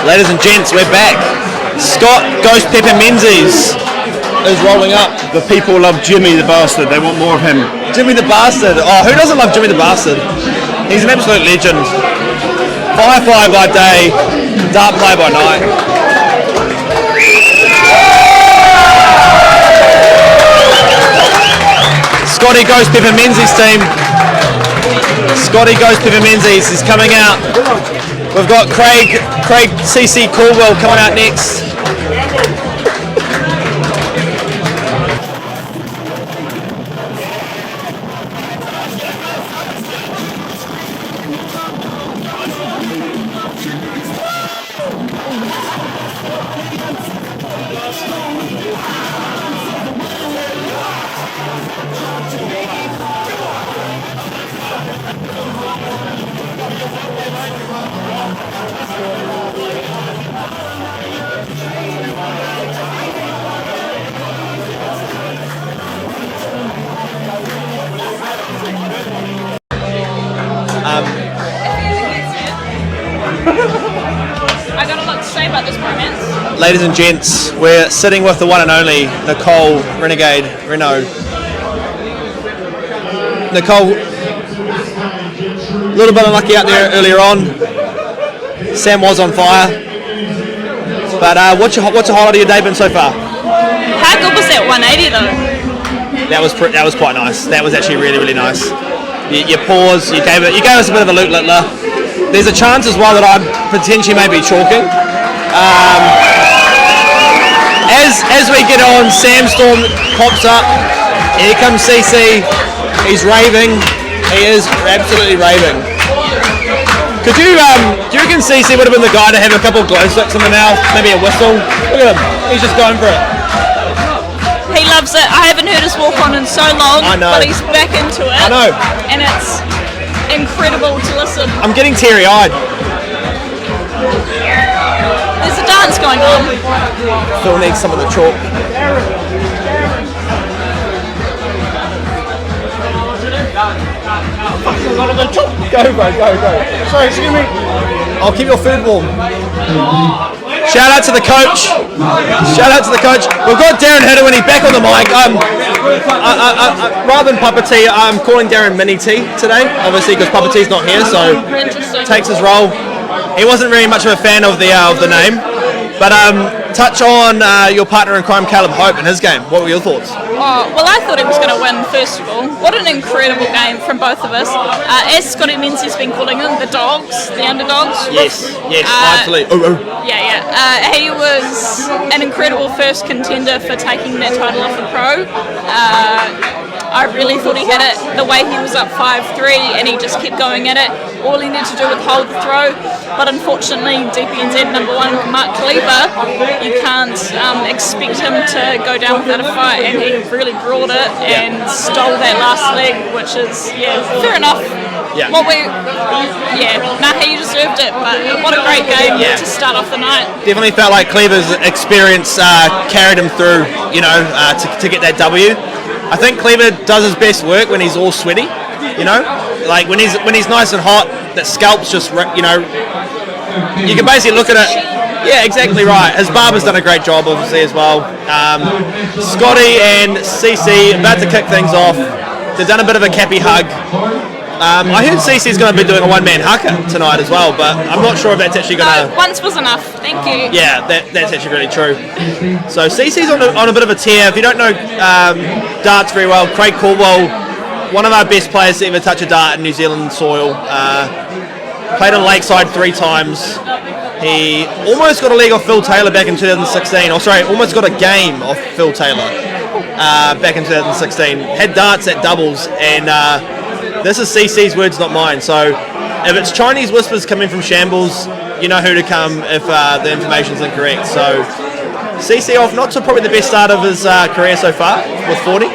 Ladies and gents, we're back. Scott Ghost Pepper Menzies is rolling up. The people love Jimmy the Bastard. They want more of him. Jimmy the Bastard. Oh, who doesn't love Jimmy the Bastard? He's an absolute legend. Firefly by day, dart play by night. Scotty Ghost Pepper Menzies team. Scotty Ghost Pepper Menzies is coming out. We've got Craig CC Caldwell coming out next. I got a lot to say about this bromance. Ladies and gents, we're sitting with the one and only Nicole Renegade Renault. Nicole, a little bit unlucky out there earlier on. Sam was on fire. But what's your highlight of your day been so far? How good was that 180 though? That was quite nice. That was actually really, really nice. You paused, you gave us a bit of a loot littler. There's a chance as well that I potentially may be chalking. As we get on, Samstorm pops up. Here comes CC. He's raving. He is absolutely raving. Do you reckon CC would have been the guy to have a couple of glow sticks in the mouth, maybe a whistle? Look at him. He's just going for it. He loves it. I haven't heard his walk on in so long, I know. but he's back into it. I know. And it's incredible to listen. I'm getting teary-eyed. There's a dance going on. Phil needs some of the chalk. Go, bro, go. Sorry, excuse me. I'll keep your food warm. Shout out to the coach. We've got Darren Hiddewin, he's back on the mic. Rather than Papa T, I'm calling Darren Mini T today, obviously because Papa T's not here, so takes his role. He wasn't really much of a fan of the name, but touch on your partner in crime, Caleb Hope, and his game. What were your thoughts? Oh, well, I thought he was going to win, first of all. What an incredible game from both of us. As Scotty Menzies has been calling them, the dogs, the underdogs. Yes, absolutely. Yeah. He was an incredible first contender for taking that title off the pro. I really thought he had it the way he was up 5-3 and he just kept going at it. All he needed to do was hold the throw, but unfortunately DPNZ number one, Mark Cleaver, you can't expect him to go down without a fight, and he really brought it and stole that last leg, which is, fair enough. Yeah. He deserved it, but what a great game to start off the night. Definitely felt like Cleaver's experience carried him through, to get that W. I think Cleaver does his best work when he's all sweaty, like when he's nice and hot, that scalp's just, you can basically look at it. Yeah, exactly right. His barber's done a great job, obviously, as well. Scotty and CC about to kick things off. They've done a bit of a Kapi hug. I heard CC's going to be doing a one-man haka tonight as well, but I'm not sure if that's actually going to... No, once was enough, thank you. Yeah, that's actually really true. So CC's on a bit of a tear. If you don't know darts very well, Craig Caldwell, one of our best players to ever touch a dart in New Zealand soil. Played on Lakeside 3 times. He almost got a leg off Phil Taylor back in 2016. Almost got a game off Phil Taylor back in 2016. Had darts at doubles, and... this is CC's words, not mine. So if it's Chinese whispers coming from Shambles, you know who to come if the information's incorrect. So CC off, not to probably the best start of his career so far with 40.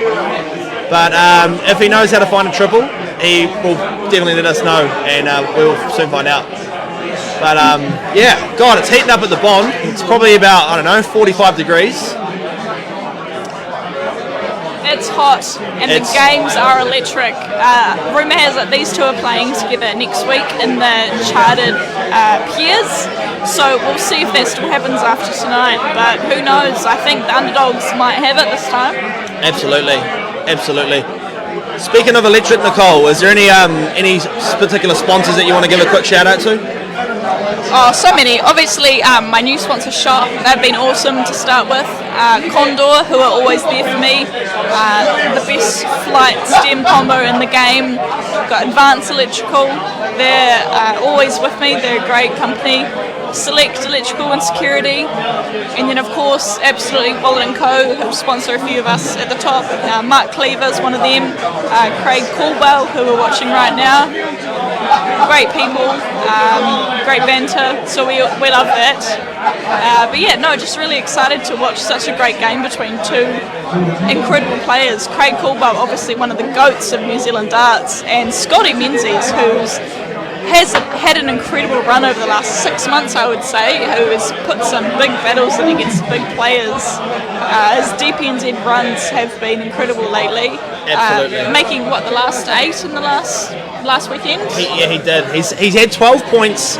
But if he knows how to find a triple, he will definitely let us know, and we'll soon find out. But God, it's heating up at the Bond. It's probably about, 45 degrees. It's hot, and the games are electric. Rumour has it these two are playing together next week in the chartered pairs, so we'll see if that still happens after tonight, but who knows. I think the underdogs might have it this time. Absolutely. Speaking of electric, Nicole, is there any particular sponsors that you want to give a quick shout out to? Oh, so many. Obviously, my new sponsor shop, they've been awesome to start with. Condor, who are always there for me. The best flight stem combo in the game. Got Advanced Electrical, they're always with me, they're a great company. Select Electrical and Security, and then of course absolutely Wallet & Co, who sponsor a few of us at the top. Mark Cleaver's one of them, Craig Caldwell, who we're watching right now. Great people, great banter, so we love that. But yeah, no, just really excited to watch such a great game between two incredible players. Craig Caldwell, obviously one of the GOATs of New Zealand darts, and Scotty Menzies, who's has had an incredible run over the last 6 months, I would say, who has put some big battles in against big players. His DPNZ runs have been incredible lately. Absolutely. Making, the last 8 in the last weekend? He did. He's had 12 points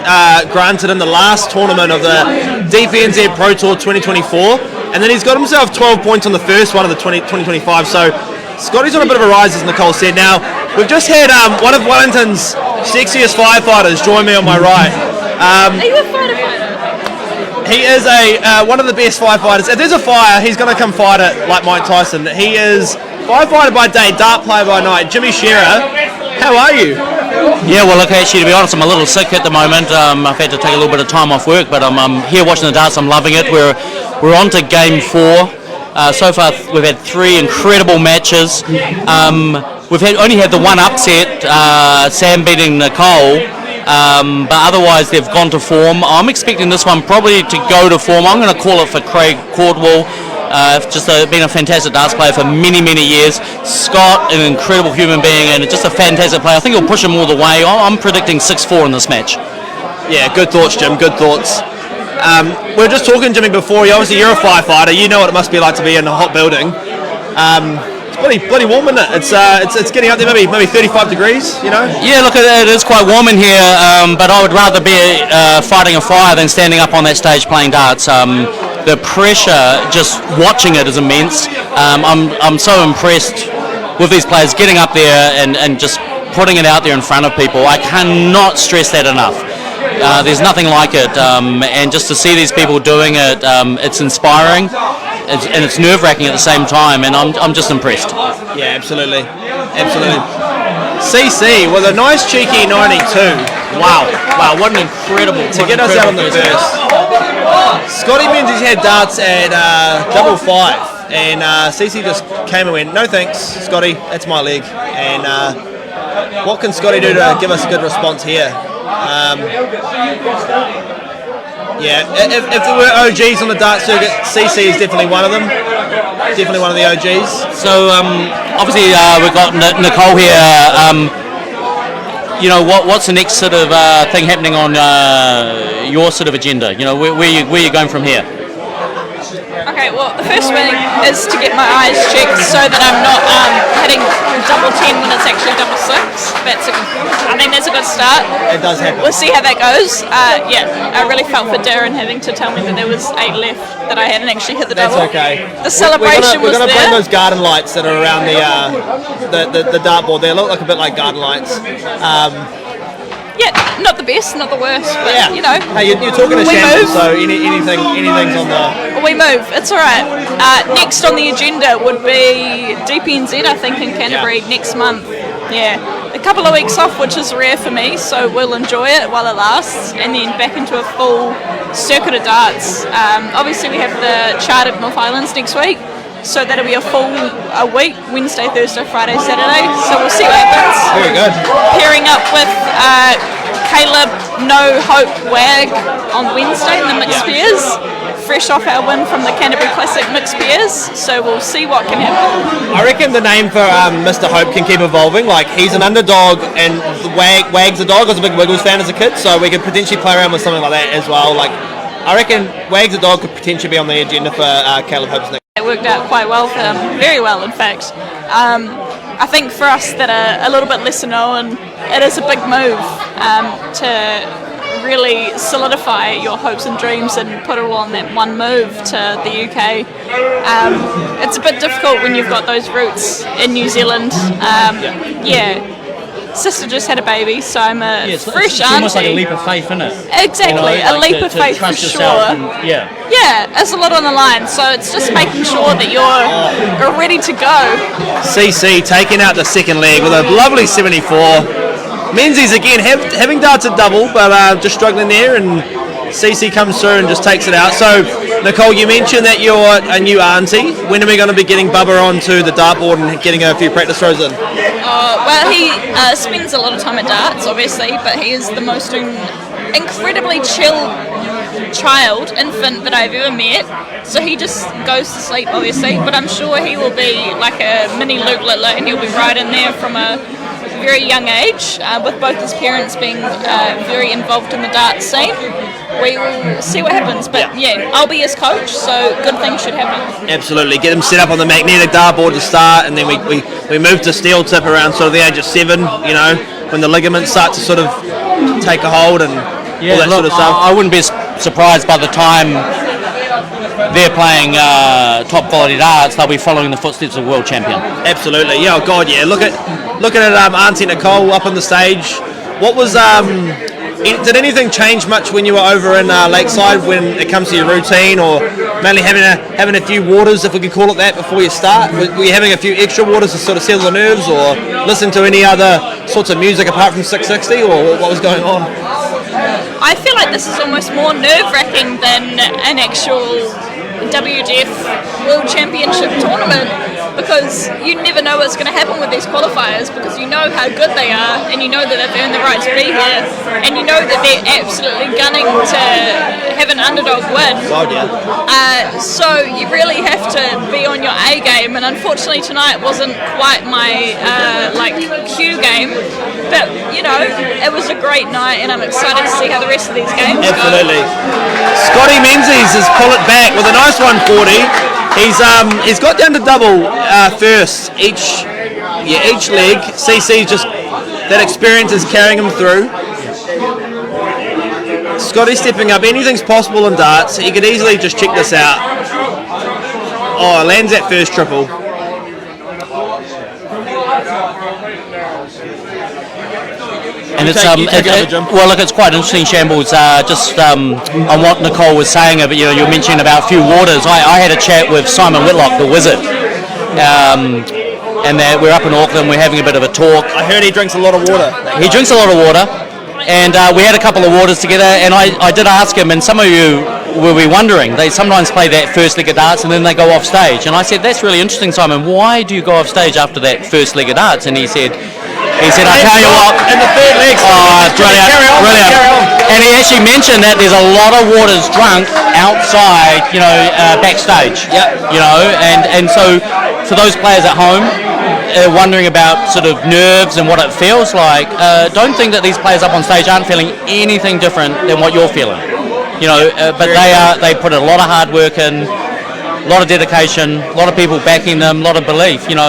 granted in the last tournament of the DPNZ Pro Tour 2024, and then he's got himself 12 points on the first one of the 2025, so Scotty's on a bit of a rise, as Nicole said. Now, we've just had one of Wellington's sexiest firefighters join me on my right. Are you a firefighter? He is one of the best firefighters. If there's a fire, he's going to come fight it like Mike Tyson. He is firefighter by day, dart player by night. Jimmy Shearer, how are you? Yeah, well, look, actually, to be honest, I'm a little sick at the moment. I've had to take a little bit of time off work, but I'm here watching the darts. I'm loving it. We're on to game 4. So far, we've had 3 incredible matches. We've only had the one upset, Sam beating Nicole, but otherwise they've gone to form. I'm expecting this one probably to go to form. I'm going to call it for Craig Caldwell. Just been a fantastic darts player for many, many years. Scott, an incredible human being, and just a fantastic player. I think he'll push him all the way. I'm predicting 6-4 in this match. Yeah, good thoughts, Jim. Good thoughts. We were just talking, Jimmy, before. Obviously, you're a firefighter. You know what it must be like to be in a hot building. It's bloody warm, isn't it? It's getting up there, maybe 35 degrees. You know. Yeah, look, it is quite warm in here, but I would rather be fighting a fire than standing up on that stage playing darts. The pressure, just watching it, is immense. I'm so impressed with these players getting up there and just putting it out there in front of people. I cannot stress that enough. There's nothing like it, and just to see these people doing it, it's inspiring, and it's nerve-wracking at the same time, and I'm just impressed. Yeah, absolutely. CC with a nice cheeky 92. Wow, what an incredible to get us out on the first. Scotty Menzies had darts at 5-5, and CC just came and went, no thanks, Scotty, that's my leg. And what can Scotty do to give us a good response here? If there were OGs on the dart circuit, CC is definitely one of them. Definitely one of the OGs. So obviously we've got Nicole here. What's the next sort of thing happening on your sort of agenda? Where are you going from here? Okay, well, the first thing is to get my eyes checked so that I'm not hitting double 10 when it's actually double 6. I think that's a good start. It does happen. We'll see how that goes. I really felt for Darren having to tell me that there was 8 left, that I hadn't actually hit the double. That's okay. The celebration we're was gonna there. bring those garden lights that are around the dartboard. They look like a bit like garden lights. Yeah, not the best, not the worst, but Hey, you're talking to Shannon, so anything's on the. We move. It's all right. Next on the agenda would be DPNZ, I think, in Canterbury next month. Yeah, a couple of weeks off, which is rare for me, so we'll enjoy it while it lasts, and then back into a full circuit of darts. Obviously, we have the chartered North Islands next week. So that'll be a week, Wednesday, Thursday, Friday, Saturday. So we'll see what happens. Very good. Pairing up with Caleb No Hope Wag on Wednesday in the mixed pairs. Fresh off our win from the Canterbury Classic mixed pairs. So we'll see what can happen. I reckon the name for Mr. Hope can keep evolving. Like, he's an underdog, and Wag's a dog. I was a big Wiggles fan as a kid, so we could potentially play around with something like that as well. Like, I reckon Wag's a dog could potentially be on the agenda for Caleb Hope's next. It worked out quite well for them, very well in fact. I think for us that are a little bit lesser known, it is a big move to really solidify your hopes and dreams and put it all on that one move to the UK. It's a bit difficult when you've got those roots in New Zealand. Sister just had a baby, so I'm a fresh auntie. It's almost like a leap of faith, isn't it? Exactly, a leap of faith for sure. Yeah, there's a lot on the line, so it's just making sure that you're ready to go. CC taking out the second leg with a lovely 74. Menzies again having darts at double, but just struggling there, and CC comes through and just takes it out. So, Nicole, you mentioned that you're a new auntie. When are we going to be getting Bubba onto the dartboard and getting a few practice throws in? Well, he spends a lot of time at darts, obviously, but he is the most incredibly chill infant that I've ever met. So he just goes to sleep, obviously, but I'm sure he will be like a mini Luke Littler, and he'll be right in there from a very young age, with both his parents being very involved in the dart scene. We will see what happens, but I'll be his coach, so good things should happen. Absolutely, get him set up on the magnetic dartboard to start, and then we move to steel tip around sort of the age of 7, you know, when the ligaments start to sort of take a hold and all that sort of stuff. I wouldn't be surprised by the time they're playing top quality darts, they'll be following the footsteps of world champion. Absolutely, yeah, oh God, yeah. Looking at Auntie Nicole up on the stage. What was did anything change much when you were over in Lakeside when it comes to your routine, or mainly having a few waters, if we could call it that, before you start? Were you having a few extra waters to sort of settle the nerves, or listen to any other sorts of music apart from 660, or what was going on? I feel like this is almost more nerve-wracking than an actual WGF World Championship tournament, because you never know what's going to happen with these qualifiers, because you know how good they are, and you know that they've earned the right to be here, and you know that they're absolutely gunning to have an underdog win. Oh, yeah. So you really have to be on your A game, and unfortunately tonight wasn't quite my Q game, but you know, it was a great night, and I'm excited to see how the rest of these games Absolutely. Scotty Menzies has pulled it back with a nice 140. He's got down to double first each leg. CC just that experience is carrying him through. Scotty stepping up. Anything's possible in darts. He could easily just check this out. Oh, lands that first triple. And it's quite interesting, Shambles. Just on what Nicole was saying, you were mentioning about a few waters. I had a chat with Simon Whitlock, the Wizard, and we're up in Auckland. We're having a bit of a talk. I heard he drinks a lot of water. He drinks a lot of water, and we had a couple of waters together. And I did ask him, and some of you will be wondering, they sometimes play that first leg of darts and then they go off stage. And I said, that's really interesting, Simon. Why do you go off stage after that first leg of darts? And he said, I tell you what, and the third leg. Brilliant. Carry on. And he actually mentioned that there's a lot of waters drunk outside, backstage. Yep. And so for those players at home wondering about sort of nerves and what it feels like, don't think that these players up on stage aren't feeling anything different than what you're feeling. But they put a lot of hard work in, a lot of dedication, a lot of people backing them, a lot of belief, and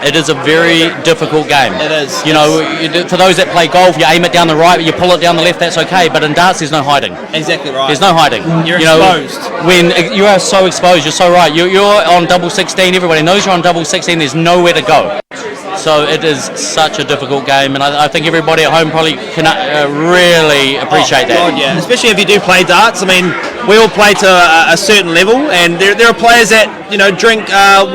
it is a very difficult game. It is. For those that play golf, you aim it down the right, but you pull it down the left, that's okay. But in darts, there's no hiding. Exactly right. There's no hiding. You're exposed. When you are so exposed, you're so right. You're on double 16, everybody knows you're on double 16, there's nowhere to go. So it is such a difficult game, and I think everybody at home probably can really appreciate that. God, yeah. Especially if you do play darts. I mean, we all play to a certain level, and there are players that drink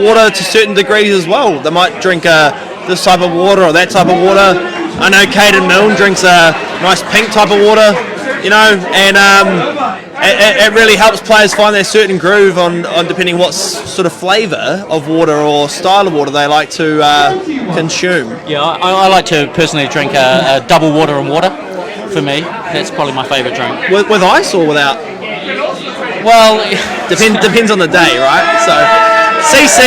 water to certain degrees as well. They might drink this type of water or that type of water. I know Caden Milne drinks a nice pink type of water, and it really helps players find their certain groove on depending what sort of flavour of water or style of water they like to consume. Yeah, I like to personally drink a double water and water. For me, that's probably my favourite drink. With ice or without? Well, depends on the day, right? So CC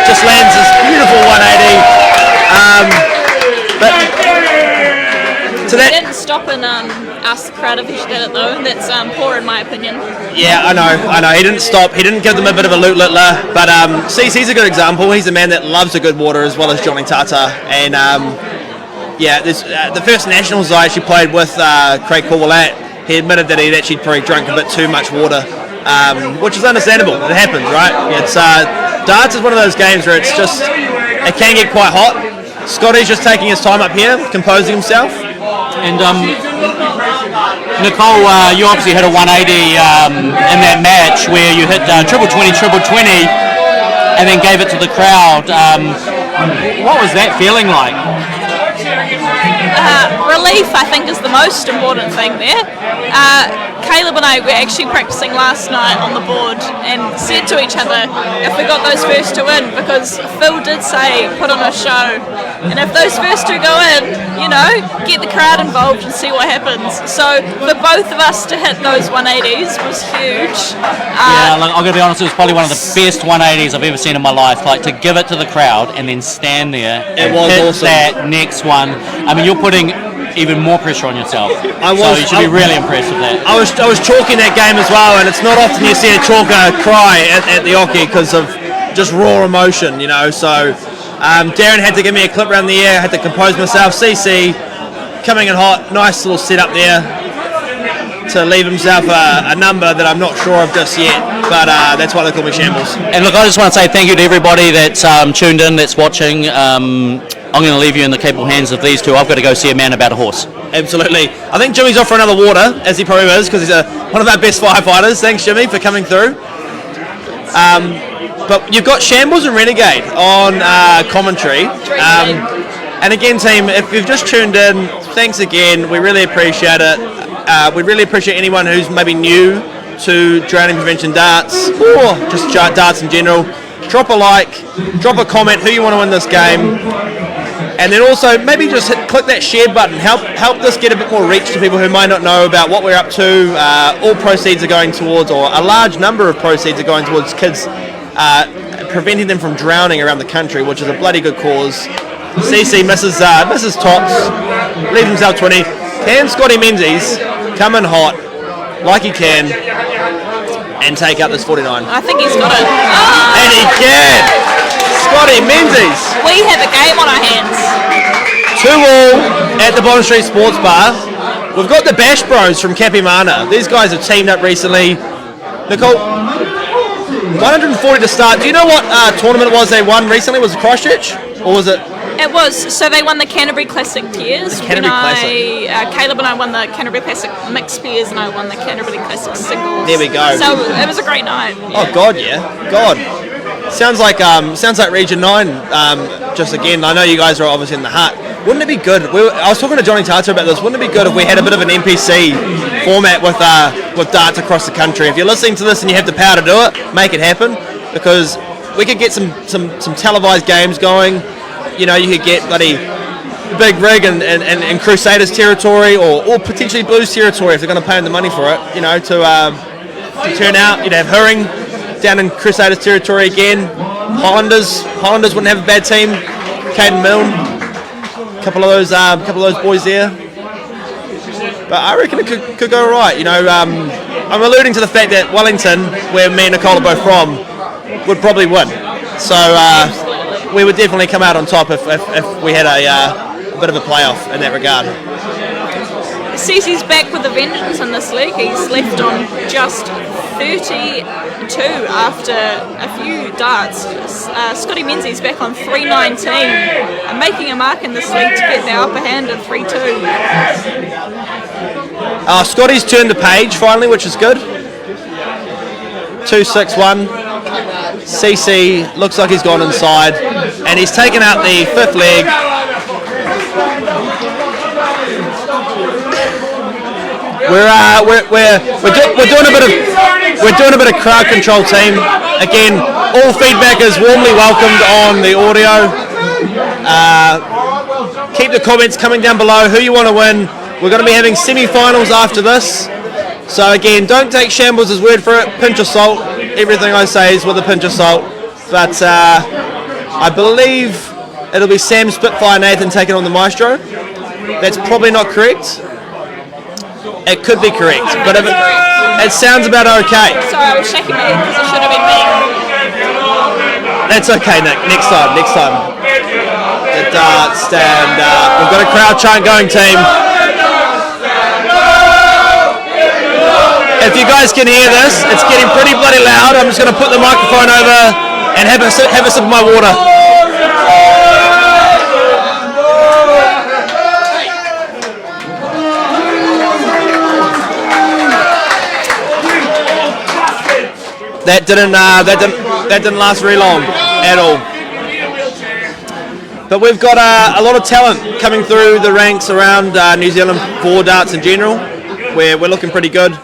just lands this beautiful 180. But to that, didn't stop in ask the crowd if he should hit it though. That's poor in my opinion. Yeah, I know. He didn't stop. He didn't give them a bit of a loot littler. But CC's a good example. He's a man that loves a good water as well as Johnny Tata. And the first nationals I actually played with Craig Caldwell at, he admitted that he'd actually probably drunk a bit too much water, which is understandable. It happens, right? It's darts is one of those games where it can get quite hot. Scotty's just taking his time up here, composing himself. And Nicole, you obviously hit a 180 in that match where you hit triple 20, and then gave it to the crowd. What was that feeling like? Relief, I think, is the most important thing there. Caleb and I were actually practicing last night on the board and said to each other if we got those first two in, because Phil did say put on a show, and if those first two go in, get the crowd involved and see what happens. So for both of us to hit those 180s was huge. I'm going to be honest, it was probably one of the best 180s I've ever seen in my life. Like, to give it to the crowd and then stand there and hit awesome. That next one. I mean, you're putting even more pressure on yourself. So you should be really impressed with that. I was chalking that game as well, and it's not often you see a chalker cry at the Oki because of just raw emotion, So Darren had to give me a clip around the air, had to compose myself. CC coming in hot, nice little setup there to leave himself a number that I'm not sure of just yet, but that's why they call me Shambles. And look, I just want to say thank you to everybody that's tuned in, that's watching. I'm going to leave you in the capable hands of these two. I've got to go see a man about a horse. Absolutely. I think Jimmy's off for another water, as he probably is, because he's one of our best firefighters. Thanks, Jimmy, for coming through. But you've got Shambles and Renegade on commentary. And again, team, if you've just tuned in, thanks again. We really appreciate it. We really appreciate anyone who's maybe new to drowning prevention darts, or just darts in general. Drop a like, drop a comment who you want to win this game. And then also maybe just click that share button. Help this get a bit more reach to people who might not know about what we're up to. All proceeds are going towards, or a large number of proceeds are going towards kids, preventing them from drowning around the country, which is a bloody good cause. CC misses tops, leaves himself 20. Can Scotty Menzies come in hot, like he can, and take out this 49? I think he's got it. Oh! And he can! Scotty Menzies! We have a game on our hands. 2-2 at the Bond Street Sports Bar. We've got the Bash Bros from Kapi Mana. These guys have teamed up recently. Nicole, 140 to start. Do you know what tournament it was they won recently? Was it Christchurch? Or was it? It was. So they won the Canterbury Classic pairs. The Canterbury Classic. Caleb and I won the Canterbury Classic mixed pairs, and I won the Canterbury Classic singles. There we go. So it was a great night. Yeah. Oh God, yeah, God. Sounds like Region 9. Just again, I know you guys are obviously in the hut. Wouldn't it be good? I was talking to Johnny Tata about this. Wouldn't it be good if we had a bit of an NPC format with darts across the country? If you're listening to this and you have the power to do it, make it happen, because we could get some televised games going. You could get bloody Big Rig and Crusaders territory, or potentially Blues territory if they're going to pay them the money for it. To turn out. You'd have Hurring down in Crusaders territory again. Highlanders wouldn't have a bad team. Caden Milne, a couple of those boys there. But I reckon it could go right. I'm alluding to the fact that Wellington, where me and Nicole are both from, would probably win. So we would definitely come out on top if we had a bit of a playoff in that regard. Cece's back with a vengeance in this league. He's left on just 32 after a few darts. Scotty Menzies back on 319 and making a mark in this league to get the upper hand at 3-2. Scotty's turned the page finally, which is good. 2-6-1. CC looks like he's gone inside, and he's taken out the fifth leg. We're doing a bit of crowd control, team. Again, all feedback is warmly welcomed on the audio. Keep the comments coming down below. Who you want to win? We're going to be having semi-finals after this. So again, don't take Shambles' word for it. Pinch of salt. Everything I say is with a pinch of salt. But I believe it'll be Sam Spitfire Nathan taking on the Maestro. That's probably not correct. It could be correct, but if it sounds about okay. Sorry, I was shaking my head because it should have been me. That's okay, Nick. Next time. The dart stand. We've got a crowd chant going, team. If you guys can hear this, it's getting pretty bloody loud. I'm just going to put the microphone over and have a sip of my water. That didn't last very long at all. But we've got a lot of talent coming through the ranks around New Zealand for darts in general, where we're looking pretty good.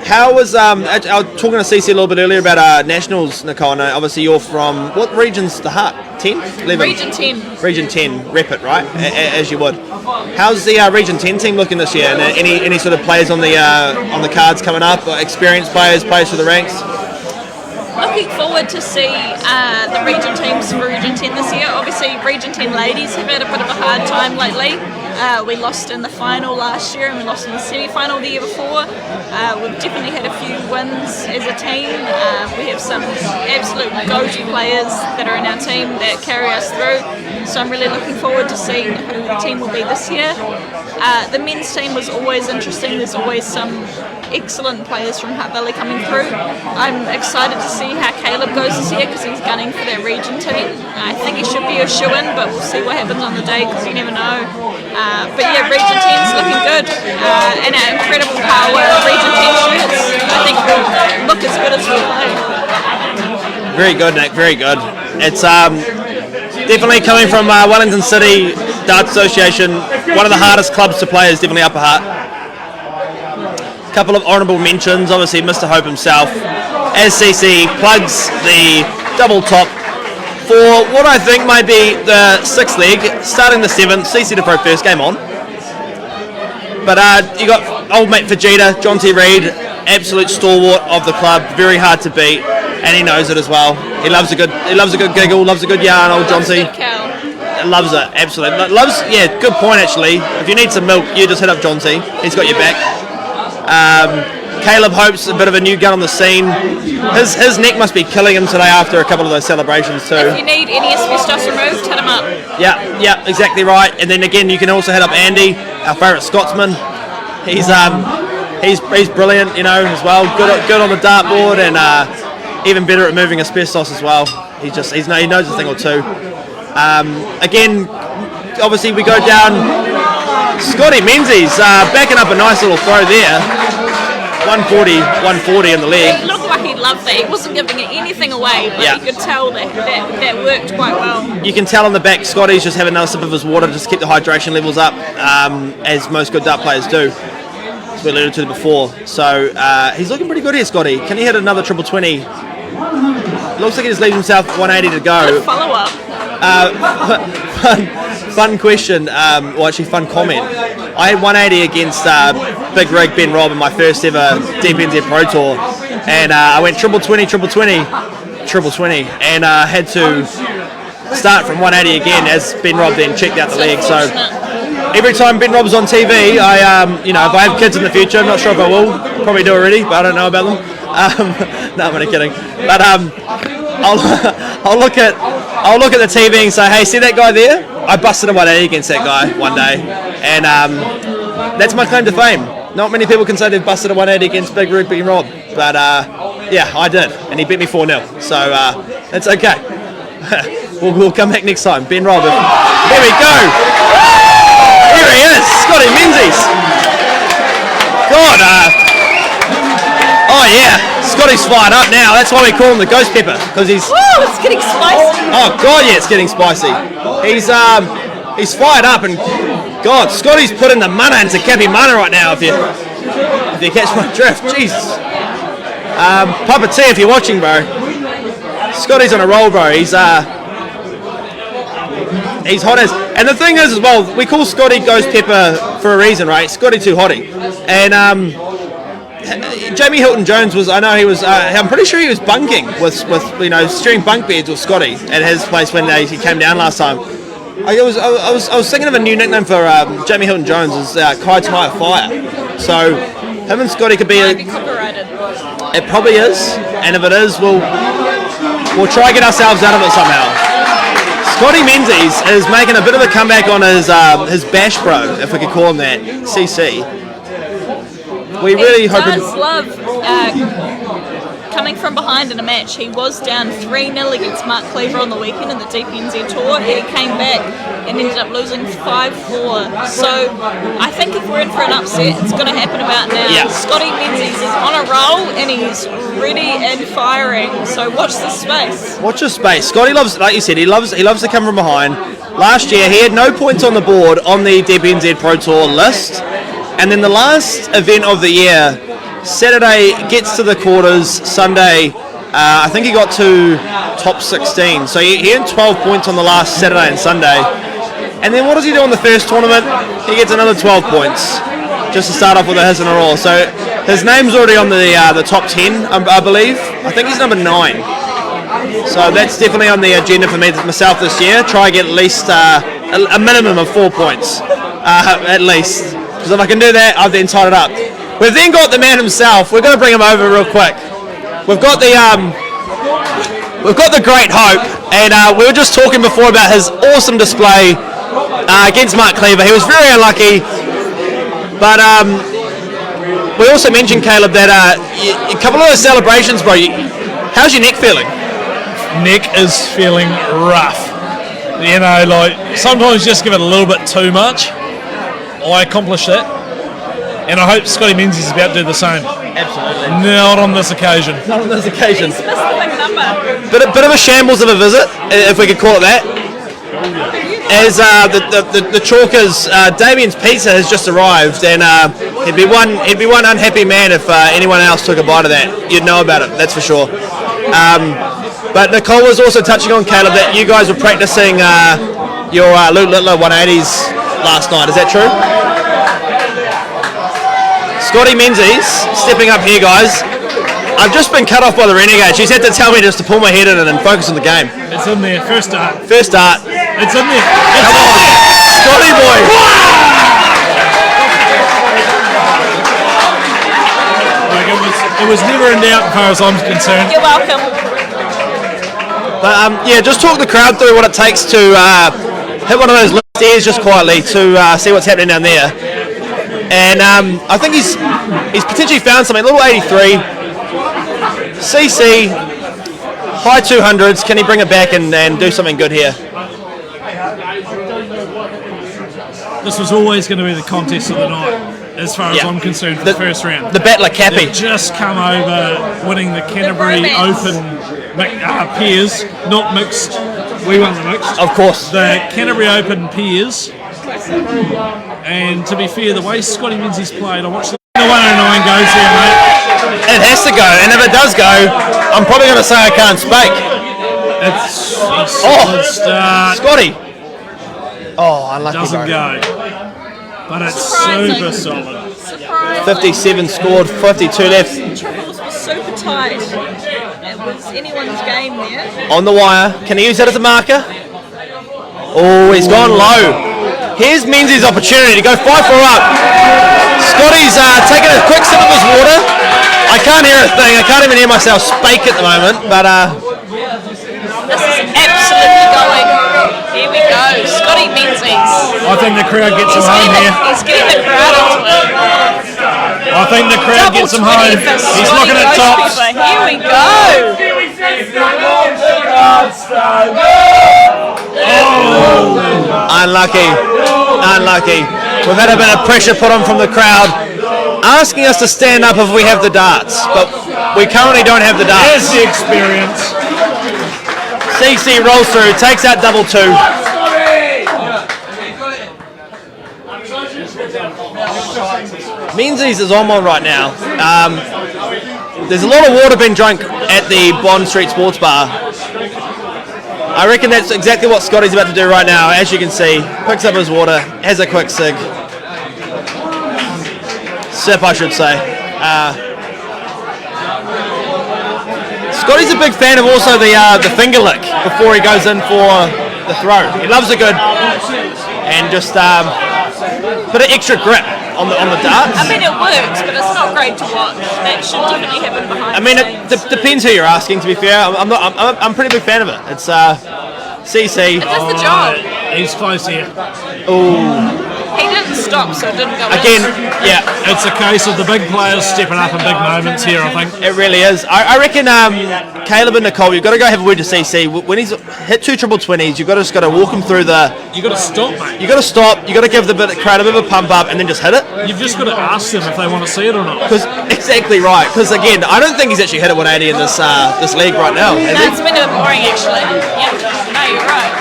How was I was talking to CC a little bit earlier about nationals, Nicole? And obviously you're from what region's the heart? 10? 11? Region 10. Region 10, rep it, right? As you would. How's the Region 10 team looking this year? And any sort of players on the cards coming up? Experienced players for the ranks? Looking forward to see the region teams for Region 10 this year. Obviously, Region 10 ladies have had a bit of a hard time lately. We lost in the final last year and we lost in the semi-final the year before. We've definitely had a few wins as a team. We have some absolute go-to players that are in our team that carry us through. So I'm really looking forward to seeing who the team will be this year. The men's team was always interesting. There's always some excellent players from Hutt Valley coming through. I'm excited to see how Caleb goes this year because he's gunning for that region team. I think he should be a shoe-in, but we'll see what happens on the day because you never know. But yeah, Region 10's looking good. And our incredible power Region 10 shirts, I think will look as good as we play. Very good, Nick, very good. It's definitely coming from Wellington City Darts Association. One of the hardest clubs to play is definitely Upper Hutt. Couple of honourable mentions, obviously Mr. Hope himself, as CC plugs the double top for what I think might be the 6th leg, starting the 7th, CC to Pro first game on. But you got old mate Vegeta, John T. Reid, absolute stalwart of the club, very hard to beat, and he knows it as well. He loves a good giggle, loves a good yarn, old John T. Loves it, absolutely. Yeah, good point actually. If you need some milk, you just hit up John T. He's got your back. Caleb Hope's a bit of a new gun on the scene. His neck must be killing him today after a couple of those celebrations too. If you need any asbestos removed, hit him up. Yeah, exactly right. And then again, you can also hit up Andy, our favourite Scotsman. He's brilliant, as well. Good on the dartboard and even better at moving asbestos as well. He knows a thing or two. Again, obviously we go down. Scotty Menzies backing up a nice little throw there. 140 in the leg. It looked like he loved that. He wasn't giving anything away, but you could tell that worked quite well. You can tell on the back, Scotty's just having another sip of his water just to keep the hydration levels up, as most good dart players do, as we alluded to before. So he's looking pretty good here, Scotty. Can he hit another triple 20? Looks like he just leaves himself 180 to go. Good follow-up. Fun question, fun comment. I had 180 against Big Rig Ben Robb in my first ever DPNZ Pro Tour, and I went triple 20, and had to start from 180 again as Ben Robb then checked out the leg. So every time Ben Robb's on TV, if I have kids in the future, I'm not sure if I will, probably do already, but I don't know about them. No, I'm only kidding. But I'll look at the TV and say, hey, see that guy there? I busted a 180 against that guy one day, and that's my claim to fame. Not many people can say they've busted a 180 against Big Rig Ben Robb, but yeah, I did, and he beat me 4-0, so that's okay. we'll come back next time. Ben Robb, here we go. Here he is, Scotty Menzies. God, oh yeah, Scotty's fired up now. That's why we call him the Ghost Pepper, because he's. Woo, it's getting spicy. Oh God, yeah, it's getting spicy. He's fired up, and God, Scotty's putting the mana into Kapi Mana right now. If you catch my drift, Jesus. Papa T, if you're watching, bro, Scotty's on a roll, bro. He's hot as. And the thing is, as well, we call Scotty Ghost Pepper for a reason, right? Scotty too hotty, and Jamie Hilton Jones was. I know he was. I'm pretty sure he was bunking with sharing bunk beds with Scotty at his place when he came down last time. was thinking of a new nickname for Jamie Hilton Jones is Kai Tai Fire. So him and Scotty could be. Might be copyrighted. It probably is, and if it is, we'll try to get ourselves out of it somehow. Scotty Menzies is making a bit of a comeback on his bash bro, if we could call him that, CC. We really hope. He does love coming from behind in a match. He was down 3-0 against Mark Cleaver on the weekend in the DPNZ Tour. He came back and ended up losing 5-4. So I think if we're in for an upset, it's going to happen about now. Yeah. Scotty Menzies is on a roll and he's ready and firing. So watch this space. Watch this space. Scotty loves, like you said, he loves to come from behind. Last year he had no points on the board on the DPNZ Pro Tour list, and then the last event of the year, Saturday gets to the quarters, Sunday I think he got to top 16, so he earned 12 points on the last Saturday and Sunday. And then what does he do on the first tournament? He gets another 12 points just to start off with a hiss and a roll. So his name's already on the top 10, I believe. I think he's number 9. So that's definitely on the agenda for myself this year. Try and get at least a minimum of 4 points at least, because if I can do that, I've then tied it up. We've then got the man himself. We're going to bring him over real quick. We've got the Great Hope, and we were just talking before about his awesome display against Mark Cleaver. He was very unlucky, but we also mentioned, Caleb, that a couple of those celebrations, bro. How's your neck feeling? Neck is feeling rough. You know, like sometimes you just give it a little bit too much. I accomplished it. And I hope Scotty Menzies is about to do the same. Absolutely. Not on this occasion. Not on this occasion. He's missed the big number. Bit of a shambles of a visit, if we could call it that. As the Chalkers, Damien's Pizza has just arrived, and he'd be one unhappy man if anyone else took a bite of that. You'd know about it, that's for sure. But Nicole was also touching on, Caleb, that you guys were practicing your Luke Littler 180s last night. Is that true? Scotty Menzies stepping up here, guys. I've just been cut off by the Renegade. She's had to tell me just to pull my head in and focus on the game. It's in there. First start. First start. It's in there. Come on. Scotty boy. Like it was never in doubt as far as I'm concerned. You're welcome. But yeah, just talk the crowd through what it takes to hit one of those stairs just quietly to see what's happening down there. And I think he's potentially found something. Little 83, CC, high 200s. Can he bring it back and do something good here? This was always going to be the contest of the night, as far as I'm concerned, for the first round. The Battler Kapi. They've just come over winning the Canterbury Open peers, not mixed. We won the mixed. Of course. The Canterbury Open peers. And to be fair, the way Scotty Menzies played, I watched the 109 goes there, mate. It has to go, and if it does go, I'm probably going to say I can't speak. It's a solid start. Scotty. Oh, unlucky. Doesn't go. But it's super solid. Surprising. 57 scored, 52 left. Triples was super tight. It was anyone's game there. On the wire. Can he use that as a marker? Oh, he's gone low. Here's Menzies' opportunity to go 5-4 up. Scotty's taking a quick sip of his water. I can't hear a thing. I can't even hear myself speak at the moment. But this is absolutely going. Here we go. Scotty Menzies. I think the crowd gets him home here. He's getting the crowd into it. I think the crowd gets him home. He's looking at tops. Here we go. Oh. Unlucky. We've had a bit of pressure put on from the crowd, asking us to stand up if we have the darts, but we currently don't have the darts. There's the experience. CC rolls through, takes out double 2. Menzies is on one right now. There's a lot of water being drunk at the Bond Street Sports Bar. I reckon that's exactly what Scotty's about to do right now. As you can see, picks up his water, has a quick sip, I should say. Scotty's a big fan of also the finger lick before he goes in for the throw. He loves a good and just bit of extra grip on the darts. I mean, it works, but it's not great to watch. That should definitely happen behind. I mean, it depends who you're asking. To be fair, I'm a pretty big fan of it. It's CC. It does the job. He's close here. Oh. He didn't stop, so it didn't go Again, in. yeah. It's a case of the big players stepping up in big moments here, I think. It really is. I reckon Caleb and Nicole, you've got to go have a word to CC. When he's hit 2 triple 20s, you've just got to walk him through the... You've got to stop, mate. You've got to stop, you've got to give the crowd a bit of a pump up and then just hit it. You've just got to ask them if they want to see it or not. Exactly right. Because again, I don't think he's actually hit it 180 in this league right now. No, it's been a bit boring, actually. Yeah, no, you're right.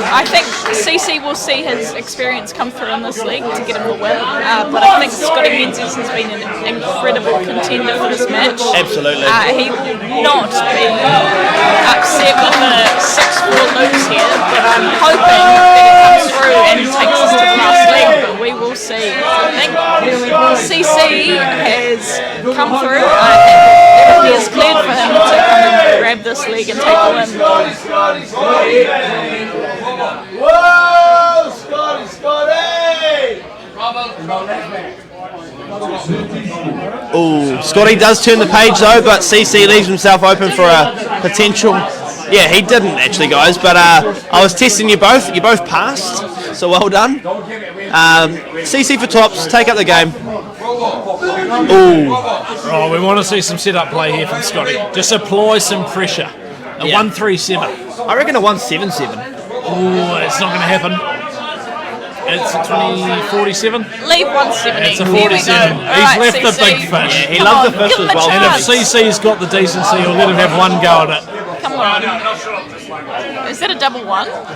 I think CC will see his experience come through in this league to get him the win, but I think Scotty Menzies has been an incredible contender for this match. Absolutely. He will not be upset with the 6-4 lose here, but I'm hoping that he comes through and takes us to the last leg, but we will see. I think CC has come through. I think everything is cleared for him to come and grab this league and take the win. Whoa, Scotty! Oh, Scotty does turn the page though, but CC leaves himself open for a potential. Yeah, he didn't actually, guys, but I was testing you both. You both passed, so well done. CC for tops, take up the game. Oh, we want to see some set-up play here from Scotty. Just apply some pressure. A 1-3-7. I reckon a 1-7-7. Oh, it's not going to happen. It's a 20-47. Leave 170. It's a Here we 47. go. He's Alright, left the CC. big fish. Yeah, he Come loves on, the fish give him as a well. And if chance. CC's got the decency, he'll let him have one go at it. Come on. Is that a double one? Oh,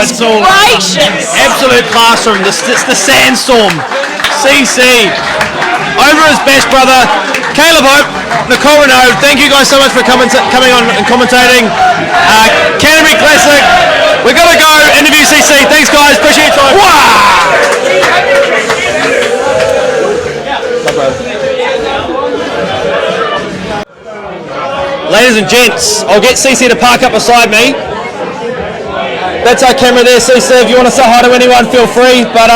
it's all Gracious! Absolute classroom. It's the sandstorm. CC over his best brother. Caleb Hope, Nicole Renaud, thank you guys so much for coming on and commentating. Canterbury Classic. We're going to go interview CC. Thanks, guys. Appreciate your time. Ladies and gents, I'll get CC to park up beside me. That's our camera there, CC. If you want to say hi to anyone, feel free. But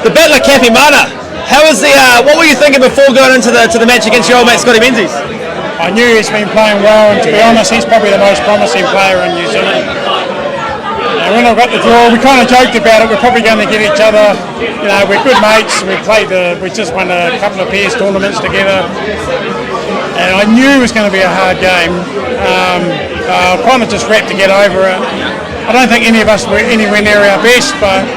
the battle of Kapi Mana. How was the? What were you thinking before going into the match against your old mate Scotty Menzies? I knew he's been playing well, and to be honest, he's probably the most promising player in New Zealand. And when I got the draw, we kind of joked about it. We're probably going to get each other. You know, we're good mates. We just won a couple of pairs tournaments together, and I knew it was going to be a hard game. I kind of just wrapped to get over it. I don't think any of us were anywhere near our best, but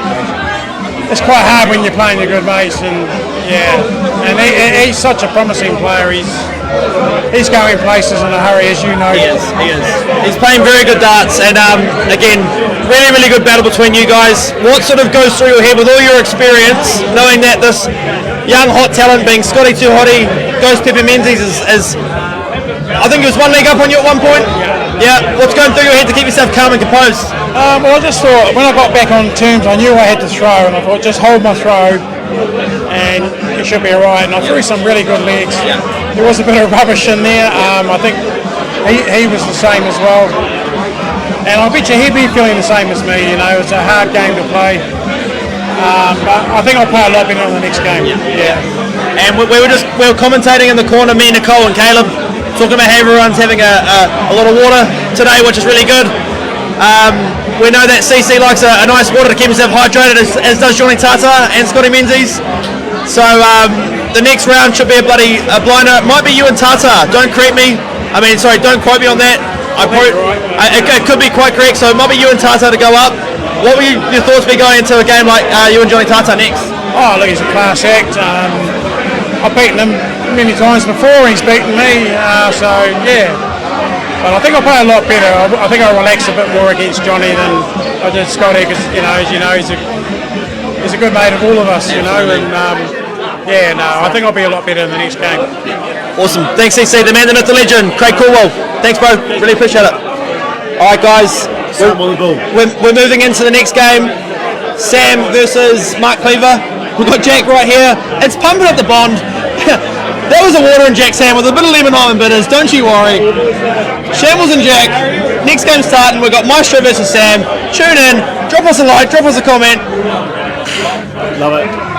it's quite hard when you're playing your good mates, and he's such a promising player. He's going places in a hurry, as you know. He is. He's playing very good darts, and again, really good battle between you guys. What sort of goes through your head with all your experience, knowing that this young hot talent, being Scotty Too Hotty, goes Kapi Menzies is I think he was one leg up on you at one point. Yeah. What's going through your head to keep yourself calm and composed? Well, I just thought, when I got back on terms, I knew I had to throw, and I thought, just hold my throw, and it should be all right. And I threw some really good legs. There was a bit of rubbish in there. I think he was the same as well. And I bet you he'd be feeling the same as me. You know, it's a hard game to play. But I think I'll play a lot better in the next game. Yeah. And we were commentating in the corner, me, Nicole, and Caleb, talking about how everyone's having a lot of water today, which is really good. We know that CC likes a nice water to keep himself hydrated, as does Johnny Tata and Scotty Menzies. So the next round should be a blinder. It might be you and Tata. Don't quote me on that. It could be quite correct. So it might be you and Tata to go up. What would your thoughts be going into a game like you and Johnny Tata next? Oh, look, he's a class act. I've beaten him many times before. He's beaten me. So yeah. But I think I'll play a lot better. I think I'll relax a bit more against Johnny than I did Scotty, because as you know, he's a good mate of all of us, you know. And I think I'll be a lot better in the next game. Awesome. Thanks, CC. The man, the myth, the legend, Craig Caldwell. Thanks, bro. Really appreciate it. All right, guys. We're moving into the next game. Sam versus Mark Cleaver. We've got Jack right here. It's pumping at the Bond. That was a water and Jack Sam with a bit of lemon lime and bitters. Don't you worry. Shambles and Jack. Next game starting. We've got Maestro versus Sam. Tune in. Drop us a like. Drop us a comment. Love it.